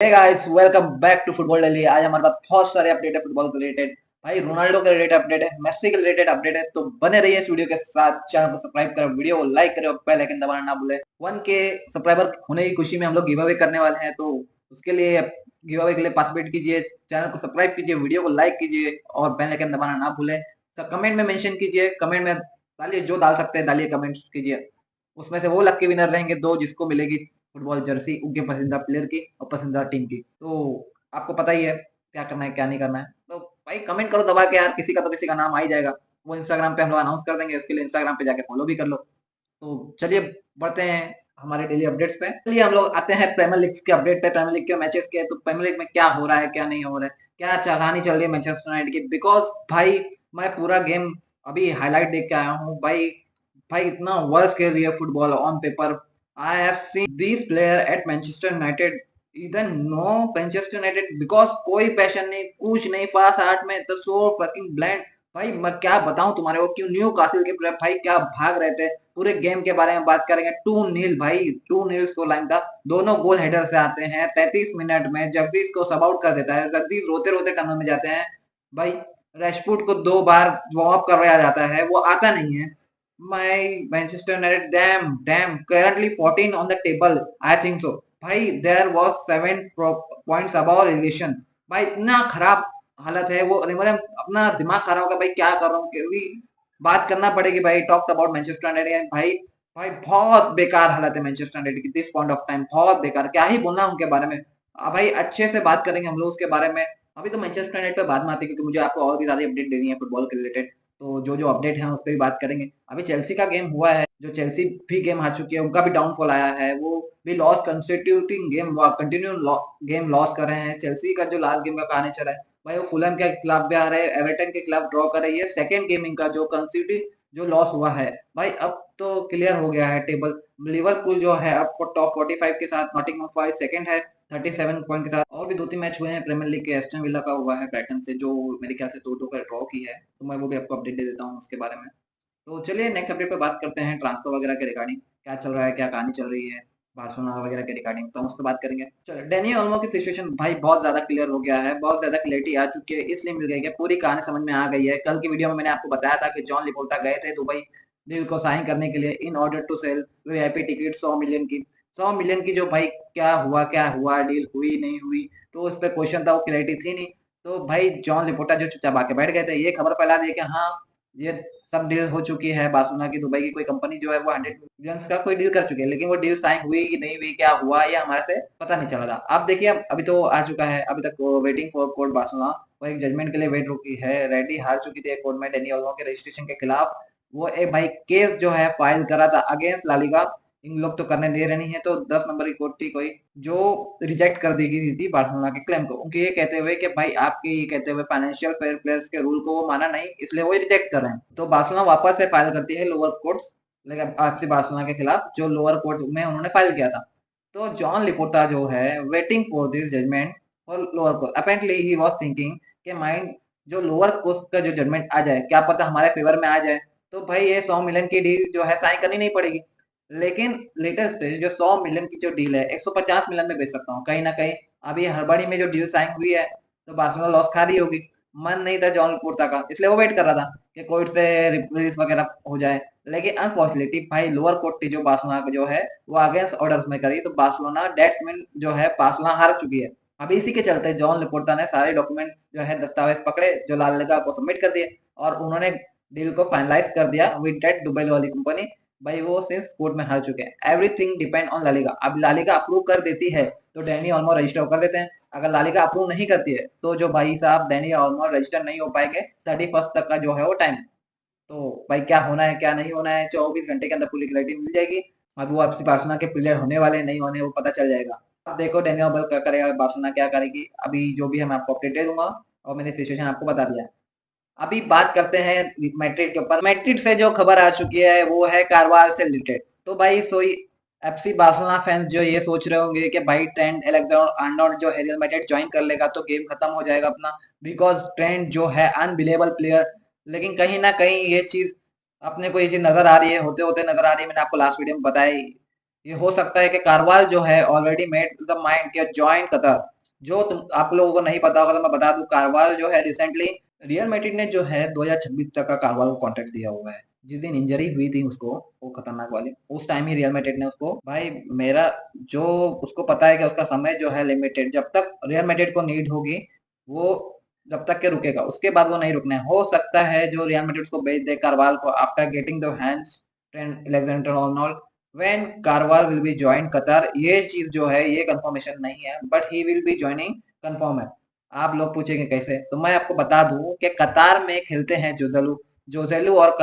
Hey guys, welcome back to football daily. आज हमारे पास बहुत सारे अपडेट है फुटबॉल के रिलेटेड। भाई रोनाल्डो के रिलेटेड अपडेट है, मेसी के रिलेटेड अपडेट है, तो बने रहिए इस वीडियो के साथ। चैनल को सब्सक्राइब करो, वीडियो को लाइक करो, बेल आइकन दबाना ना भूले। 1K सब्सक्राइबर होने की खुशी में हम लोग गिव अवे करने वाले हैं, तो उसके लिए गिव अवे के लिए पार्टिसिपेट कीजिए, चैनल को सब्सक्राइब कीजिए, वीडियो को लाइक कीजिए और बेल आइकन दबाना ना भूले। कमेंट में मेंशन कीजिए, कमेंट में डालिए, जो डाल सकते हैं डालिए, कमेंट कीजिए। उसमें से वो लकी विनर रहेंगे दो, जिसको मिलेगी फुटबॉल जर्सी उनके पसंदीदा प्लेयर की और पसंदीदा टीम की। तो आपको पता ही है क्या करना है क्या नहीं करना है। तो भाई कमेंट करो दबा के यार, किसी का तो किसी का नाम आ ही जाएगा। वो इंस्टाग्राम पे हम लोग अनाउंस कर देंगे, उसके लिए इंस्टाग्राम पे जाके फॉलो भी कर लो। तो चलिए बढ़ते हैं हमारे डेली अपडेट्स पे। चलिए हम लोग आते हैं प्रीमियर लीग के अपडेट पे, प्रीमियर लीग के मैचेस के। तो प्रीमियर लीग में क्या हो रहा है क्या नहीं हो रहा है, क्या कहानी चल रही है मैनचेस्टर यूनाइटेड की। बिकॉज भाई मैं पूरा गेम अभी हाईलाइट देख के आया हूँ। भाई भाई इतना वर्स खेल रही है football on paper. I have seen these player at Manchester United. Either no Manchester United because कोई पैशन नहीं, कुछ नहीं। पास आठ में तो सो फकिंग ब्लैंड। भाई मैं क्या बताऊं तुम्हारे को, क्यों न्यू कासिल के प्लेयर भाई क्या भाग रहे थे। पूरे गेम के बारे में बात करेंगे। 2-0 भाई, 2-0 स्कोर लाइन था। दोनों गोल हेडर से आते हैं। 33 मिनट में जगदीश को सब आउट कर देता है। जगदीश रोते रोते टनल में जाते हैं। भाई रेशफुट को 2 बार वार्म अप करवाया जाता है, वो आता नहीं है। My Manchester United, damn, currently 14 on the table, I think so. भाई there was 7 points above relegation। भाई इतना खराब हालत है वो, मतलब अपना दिमाग खराब होगा। भाई क्या कर रहा हूँ, कभी बात करना पड़ेगी भाई। Talk about Manchester United. भाई भाई बहुत बेकार हालत है मैनचेस्टर यूनाइटेड की दिस पॉइंट ऑफ टाइम। बहुत बेकार, क्या ही बोलना उनके बारे में। भाई अच्छे से बात करेंगे हम लोग उसके बारे में। अभी तो मैनचेस्टर यूनाइटेड पे बाद में आते हैं, क्योंकि मुझे आपको और भी ज्यादा अपडेट देनी है फुटबॉल के रिलेटेड। तो जो जो अपडेट है उस पर भी बात करेंगे। अभी चेल्सी का गेम हुआ है, जो चेल्सी भी गेम हार चुकी है, उनका भी डाउनफॉल आया है। वो भी loss constituting game, continue game loss कर रहे हैं। चेल्सी का जो लास्ट गेम का कहानी चल रहा है भाई, वो फुलहम के खिलाफ भी आ रहे हैं, एवर्टन के खिलाफ ड्रॉ कर रही है। सेकंड गेमिंग का जो कंस्टिट्यूटिव जो लॉस हुआ है भाई, अब तो क्लियर हो गया है टेबल। लिवरपूल जो है अब टॉप 45 के साथ, नॉटिंघम फॉरेस्ट सेकंड है 37 पॉइंट के साथ। और भी 2-3 मैच हुए हैं प्रीमियर लीग के। एस्टन विला का हुआ है ब्राइटन से, जो मेरे ख्याल से 2-2 का ड्रॉ की है। तो मैं वो भी आपको अपडेट दे देता हूँ उसके बारे में। तो चलिए नेक्स्ट अपडेट पे बात करते हैं, ट्रांसफर वगैरह के रिगार्डिंग क्या चल रहा है, क्या कहानी चल रही है बार्सिलोना वगैरह के रिगार्डिंग, तो हम उस पर बात करेंगे। चलो डैनी ओल्मो की सिचुएशन भाई बहुत ज्यादा क्लियर हो गया है, बहुत ज्यादा क्लियरिटी आ चुकी है, इसलिए मिल गई है, पूरी कहानी समझ में आ गई है। कल की वीडियो में मैंने आपको बताया था कि जॉन लिपोर्टा गए थे दुबई डील को साइन करने के लिए, in order to sell VIP ticket 100 million की। 100 मिलियन की जो भाई क्या हुआ, डील हुई नहीं हुई, तो उस पर क्वेश्चन था, वो क्लियरिटी थी नहीं। तो भाई जॉन लिपोर्टा जो चुपचाप आके बैठ गए थे, ये खबर फैला दी कि हाँ ये सब डील हो चुकी है। बार्सिलोना की दुबई की कोई कंपनी जो है वो 100 मिलियन का कोई डील कर चुकी है, लेकिन वो डील साइन हुई कि नहीं हुई, क्या हुआ, ये हमारे से पता नहीं चला था। अब देखिए अभी तो आ चुका है, अभी तक वेटिंग फॉर कोर्ट बार्सिलोना। वो एक जजमेंट के लिए वेट रुकी है। रेडी हार चुकी थी कोर्ट में डैनी ओल्मो के रजिस्ट्रेशन के खिलाफ। वो एक भाई केस जो है फाइल करा था अगेंस्ट लालिगा। इन लोग तो करने दे रहे नहीं है, तो 10 नंबर की कोर्ट थी कोई, जो रिजेक्ट कर दी गई थी बार्सिलोना के क्लेम को, उनके ये कहते हुए कि भाई आपके ये कहते हुए फाइनेंशियल फेयर प्लेयर्स के रूल को वो माना नहीं, इसलिए वो रिजेक्ट कर रहे हैं। तो बार्सिलोना वापस से फाइल करती है लोअर कोर्ट्स, लेकिन आपसी बार्सिलोना के खिलाफ, जो लोअर कोर्ट में उन्होंने फाइल किया था। तो जॉन लिपोर्टा जो है वेटिंग फॉर दिस जजमेंट और lower court, apparently he was thinking के माइंड जो लोअर कोर्ट का जो जजमेंट आ जाए, क्या पता हमारे फेवर में आ जाए, तो भाई ये 100 मिलियन की डील जो है साइन करनी नहीं पड़ेगी। लेकिन लेटेस्ट जो 100 मिलियन की जो डील है 150 मिलियन में बेच सकता हूँ कहीं ना कहीं। अभी हड़बड़ी में जो डील साइन हुई है, तो बार्सिलोना लॉस खा रही होगी। मन नहीं था जॉन पोर्टा का, इसलिए वो वेट कर रहा था कि कोर्ट से रिलीज वगैरह हो जाए। लेकिन अनफॉर्चुनेटली भाई लोअर कोर्ट जो बार्सिलोना जो है वो अगेंस्ट ऑर्डर्स में करी, तो बार्सिलोना डेट्समैन जो है बार्सिलोना हार चुकी है। अभी इसी के चलते जॉन लिपोर्टा ने सारे डॉक्यूमेंट जो है दस्तावेज पकड़े, जो लाल लिगा को सबमिट कर दिए, और उन्होंने डील को फाइनलाइज कर दिया विद डेट दुबई वाली कंपनी। भाई वो सिंस कोर्ट में हार चुके हैं। Everything depend on La Liga. अब लालिगा अप्रूव कर देती है तो डैनी ऑल्मो रजिस्टर कर देते हैं। अगर लालिगा अप्रूव नहीं करती है तो जो भाई साहब डैनी ऑल्मो रजिस्टर नहीं हो पाएंगे 31 तक का जो है वो टाइम। तो भाई क्या होना है क्या नहीं होना है, 24 घंटे के अंदर पूरी क्लैरिटी मिल जाएगी। अब वो आपसी बार्सिलोना के प्लेयर होने वाले नहीं होने वो पता चल जाएगा। अब देखो डैनी ऑल्मो क्या करेगा, बार्सिलोना क्या करेगी। अभी जो भी है मैं आपको अपडेट दे दूंगा, और मैंने सिचुएशन आपको बता दिया। अभी बात करते हैं मैड्रिड के ऊपर। मैड्रिड से जो खबर आ चुकी है वो है कारवार से रिलेटेड। तो भाई सोई एफसी बार्सिलोना फैंस जो ये सोच रहे होंगे कि भाई ट्रेंट अलेक्जेंडर-आर्नोल्ड जो है रियल मैड्रिड ज्वाइन कर लेगा तो गेम खत्म हो जाएगा अपना, बिकॉज ट्रेंट जो है अनबिलीवेबल प्लेयर। लेकिन कहीं ना कहीं ये चीज अपने को ये चीज नजर आ रही है, होते होते नजर आ रही है। मैंने आपको लास्ट वीडियो में बताया ये हो सकता है कि कारवाल जो है ऑलरेडी मेड द माइंड के ज्वाइन कतर। जो तुम आप लोगों को नहीं पता होगा तो मैं बता दूं, कारवाल जो है रिसेंटली रियल मैड्रिड ने जो है 2026 तक का कारवाल को कॉन्ट्रैक्ट दिया हुआ है। जिस दिन इंजरी हुई थी उसको, वो खतरनाक वाली, उस टाइम ही रियल मैड्रिड ने उसको, भाई मेरा जो, उसको पता है कि उसका समय जो है लिमिटेड, जब तक रियल मैड्रिड को नीड होगी वो जब तक के रुकेगा, उसके बाद वो नहीं रुकना है। हो सकता है जो रियल मैड्रिड को बेच दे कारवाल को after getting the hands Trent Alexander Arnold when Karwal will be join Qatar. ये चीज जो है ये कंफर्मेशन नहीं है, but he will be joining confirm है। आप लोग पूछेंगे कैसे, तो मैं आपको बता दूं कि कतार में खेलते हैं जोजेलू। जोजेलू और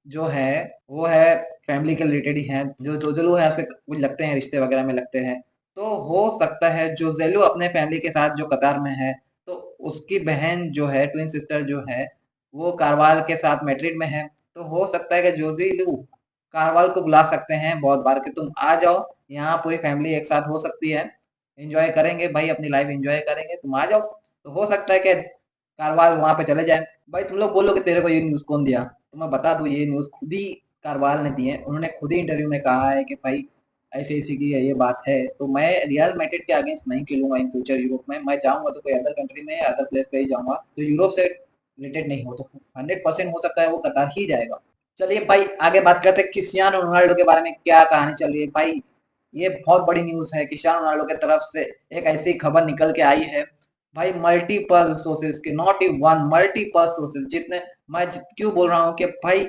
जो है वो है फैमिली के रिलेटेड ही है। जो जोजेलू है उसके कुछ लगते हैं, रिश्ते वगैरह में लगते हैं। तो हो सकता है जोजेलू अपने फैमिली के साथ जो कतार में है, तो उसकी बहन जो है, ट्विन सिस्टर जो है, वो कारवाल के साथ मैड्रिड में है। तो हो सकता है कि जोजेलू कारवाल को बुला सकते हैं बहुत बार कि तुम आ जाओ, यहाँ पूरी फैमिली एक साथ हो सकती है, एंजॉय करेंगे भाई, अपनी लाइफ एंजॉय करेंगे, तुम आ जाओ। तो हो सकता है कि कारवाल वहां पे चले जाए। भाई तुम लोग बोलोगे तेरे को ये न्यूज कौन दिया, तो मैं बता दूं ये न्यूज खुद ही कारवाल ने दी है। उन्होंने खुद ही इंटरव्यू में कहा है कि भाई ऐसी ऐसी की है ये बात है, तो मैं रियल मैड्रिड के अगेंस्ट नहीं खेलूंगा इन फ्यूचर यूरोप में। मैं जाऊंगा तो कोई अदर कंट्री में, अदर प्लेस पे ही जाऊंगा तो यूरोप से रिलेटेड नहीं हो, तो 100% हो सकता है वो कतार ही जाएगा। चलिए भाई आगे बात करते हैं क्रिस्टियानो रोनाल्डो के बारे में, क्या कहानी चल रही है भाई। ये बहुत बड़ी न्यूज है, क्रिस्टियानो रोनाल्डो की तरफ से एक ऐसी खबर निकल के आई है भाई, मल्टीपल सोर्सेज के, not E one, multiple sources जितने। मैं क्यों बोल रहा हूँ कि भाई,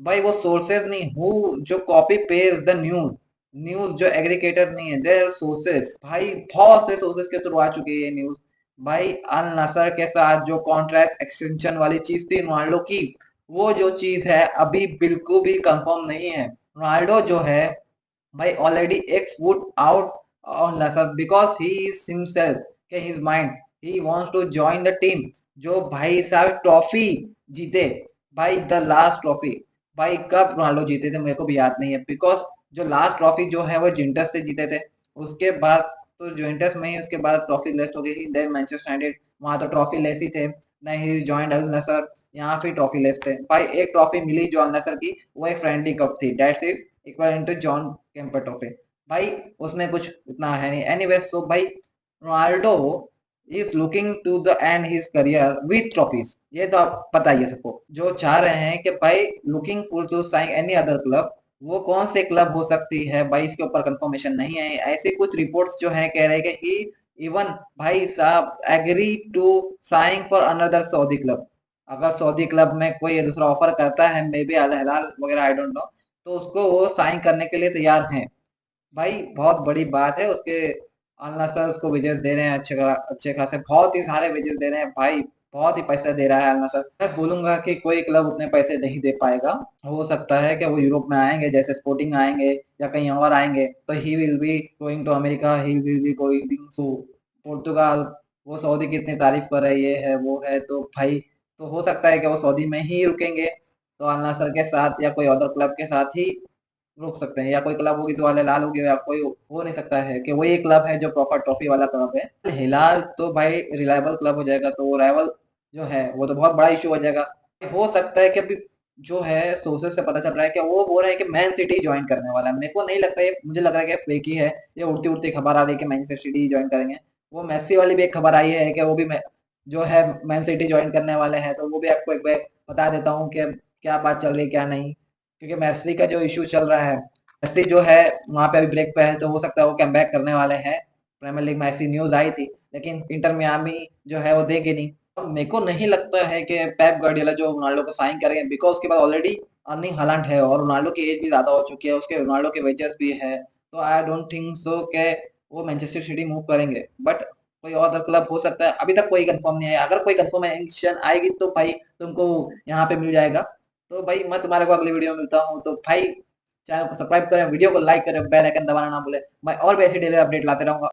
भाई वो सोर्सेज नहीं, हु जो copy paste the news, news जो एग्रीगेटर नहीं है, देयर सोर्सेज। भाई बहुत से सोर्सेज के थ्रू आ चुकी है ये न्यूज। भाई अल नसर के साथ जो कॉन्ट्रैक्ट एक्सटेंशन वाली चीज थी रोनाल्डो की, वो जो चीज है अभी बिल्कुल भी कंफर्म नहीं है। रोनाल्डो जो है भाई ऑलरेडी एक फुट आउट ऑन नसर, बिकॉज ही इज हिमसेल्फ के his mind he wants to join the team. जो भाई साहब ट्रॉफी जीते, भाई द लास्ट ट्रॉफी, भाई कब रोनाल्डो जीते थे मेरे को भी याद नहीं है, बिकॉज जो लास्ट ट्रॉफी जो है वो जुवेंटस से जीते थे। उसके बाद तो जुवेंटस में ही उसके बाद ट्रॉफी लेस हो गई थी, देन मैनचेस्टर यूनाइटेड, वहां तो ट्रॉफी लेस ही थे। नहीं जॉइंड अल नसर, यहाँ पे ट्रॉफी लेस थे। भाई एक ट्रॉफी मिली जो अल नसर की, वो एक फ्रेंडली कप थी, that's it, equal to Joan Gamper trophy. भाई उसमें कुछ इतना है नहीं। एनीवे सो भाई Ronaldo is looking to the end his career with trophies, ये तो आप पता ही है सबको। जो चाह रहे हैं कि भाई looking for to sign any other club, वो कौन से क्लब हो सकती है भाई, इसके ऊपर कंफर्मेशन नहीं है। ऐसे कुछ रिपोर्ट्स जो है कह रहे हैं कि इवन भाई साहब agree to sign for another Saudi club. अगर सऊदी क्लब में कोई दूसरा ऑफर करता है, मे बी अल हिलाल वगैरह, आई डोंट नो, तो उसको वो साइन करने के लिए तैयार हैं। भाई बहुत बड़ी बात है उसके। अल नसर उसको वेजेस दे रहे हैं अच्छे अच्छे खासे, बहुत ही सारे वेजेस दे रहे हैं भाई, बहुत ही पैसा दे रहा है अल नसर। मैं बोलूंगा कि कोई क्लब उतने पैसे नहीं दे पाएगा। हो सकता है कि वो यूरोप में आएंगे, जैसे स्पोर्टिंग आएंगे या कहीं और आएंगे, तो he will be going to America, he will be going to Portugal. वो सऊदी की इतनी तारीफ कर रहे हैं, ये है वो है, तो भाई तो हो सकता है कि वो सऊदी में ही रुकेंगे। तो अल नसर के साथ या कोई अदर क्लब के साथ ही रोक सकते हैं, या कोई क्लब होगी तो अल हिलाल होगी, या कोई हो नहीं सकता है कि वही क्लब है जो प्रॉपर ट्रॉफी वाला क्लब है। अल हिलाल तो भाई रिलायबल क्लब हो जाएगा, तो वो राइवल जो है वो तो बहुत बड़ा इशू हो जाएगा। हो सकता है कि अभी जो है सोर्सेज से पता चल रहा है कि वो बोल रहे हैं कि मैन सिटी ज्वाइन करने वाला है। मेरे को नहीं लगता, ये मुझे लग रहा है कि फेक ही है। ये उड़ती उड़ती खबर आ रही है कि मैनचेस्टर सिटी ज्वाइन करेंगे। वो मेसी वाली भी एक खबर आई है कि वो भी जो है मैन सिटी ज्वाइन करने वाले हैं, तो वो भी आपको एक बार बता देता हूँ कि क्या बात चल रही है क्या नहीं। क्योंकि मेसी का जो इशू चल रहा है, मेसी जो है वहां पे अभी ब्रेक पे है, तो हो सकता है वो कम बैक करने वाले हैं। प्रीमियर लीग में ऐसी न्यूज आई थी, लेकिन इंटर मियामी जो है वो देंगे नहीं। और मेरे को नहीं लगता है कि पेप गार्डियोला जो रोनाल्डो को साइन करेंगे, बिकॉज उसके बाद ऑलरेडी अर्निंग हालैंड है और रोनाल्डो की एज भी ज्यादा हो चुकी है, उसके रोनाल्डो के वेजेस भी है। तो आई डोंट थिंक सो कि वो मैनचेस्टर सिटी मूव करेंगे, बट कोई और क्लब हो सकता है। अभी तक कोई कंफर्म नहीं है, अगर कोई कंफर्मेशन आएगी तो भाई तुमको यहाँ पे मिल जाएगा। तो भाई मैं तुम्हारे को अगली वीडियो में मिलता हूँ। तो भाई चैनल को सब्सक्राइब करें, वीडियो को लाइक करें, बेल आइकन दबाना ना भूलें। मैं और भी ऐसी डेली अपडेट लाते रहूंगा।